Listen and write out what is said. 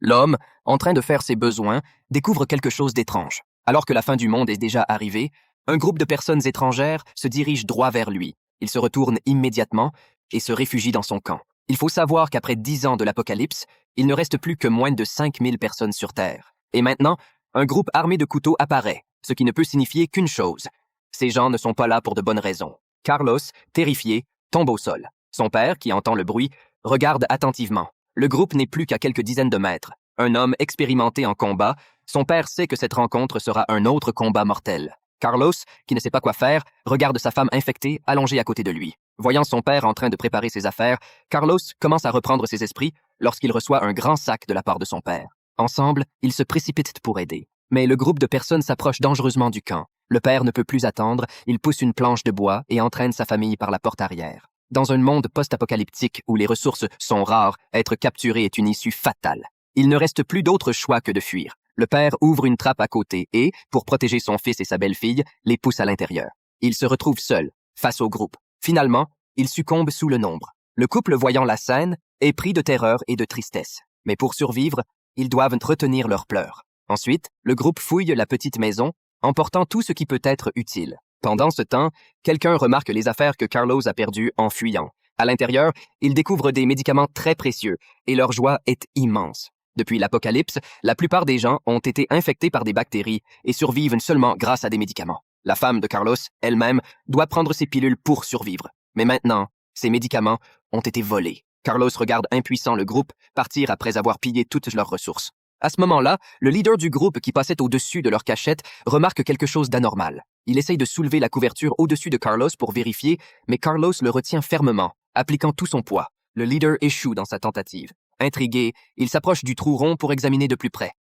L'homme, en train de faire ses besoins, découvre quelque chose d'étrange. Alors que la fin du monde est déjà arrivée, un groupe de personnes étrangères se dirige droit vers lui. Il se retourne immédiatement et se réfugie dans son camp. Il faut savoir qu'après 10 ans de l'apocalypse, il ne reste plus que moins de 5000 personnes sur Terre. Et maintenant, un groupe armé de couteaux apparaît, ce qui ne peut signifier qu'une chose. Ces gens ne sont pas là pour de bonnes raisons. Carlos, terrifié, tombe au sol. Son père, qui entend le bruit, regarde attentivement. Le groupe n'est plus qu'à quelques dizaines de mètres. Un homme expérimenté en combat, son père sait que cette rencontre sera un autre combat mortel. Carlos, qui ne sait pas quoi faire, regarde sa femme infectée allongée à côté de lui. Voyant son père en train de préparer ses affaires, Carlos commence à reprendre ses esprits lorsqu'il reçoit un grand sac de la part de son père. Ensemble, ils se précipitent pour aider. Mais le groupe de personnes s'approche dangereusement du camp. Le père ne peut plus attendre, il pousse une planche de bois et entraîne sa famille par la porte arrière. Dans un monde post-apocalyptique où les ressources sont rares, être capturé est une issue fatale. Il ne reste plus d'autre choix que de fuir. Le père ouvre une trappe à côté et, pour protéger son fils et sa belle-fille, les pousse à l'intérieur. Il se retrouve seul, face au groupe. Finalement, il succombe sous le nombre. Le couple, voyant la scène, est pris de terreur et de tristesse. Mais pour survivre, ils doivent retenir leurs pleurs. Ensuite, le groupe fouille la petite maison, emportant tout ce qui peut être utile. Pendant ce temps, quelqu'un remarque les affaires que Carlos a perdues en fuyant. À l'intérieur, ils découvrent des médicaments très précieux et leur joie est immense. Depuis l'apocalypse, la plupart des gens ont été infectés par des bactéries et survivent seulement grâce à des médicaments. La femme de Carlos, elle-même, doit prendre ses pilules pour survivre. Mais maintenant, ces médicaments ont été volés. Carlos regarde impuissant le groupe partir après avoir pillé toutes leurs ressources. À ce moment-là, le leader du groupe qui passait au-dessus de leur cachette remarque quelque chose d'anormal. Il essaye de soulever la couverture au-dessus de Carlos pour vérifier, mais Carlos le retient fermement, appliquant tout son poids. Le leader échoue dans sa tentative. Intrigué, il s'approche du trou rond pour examiner de plus près.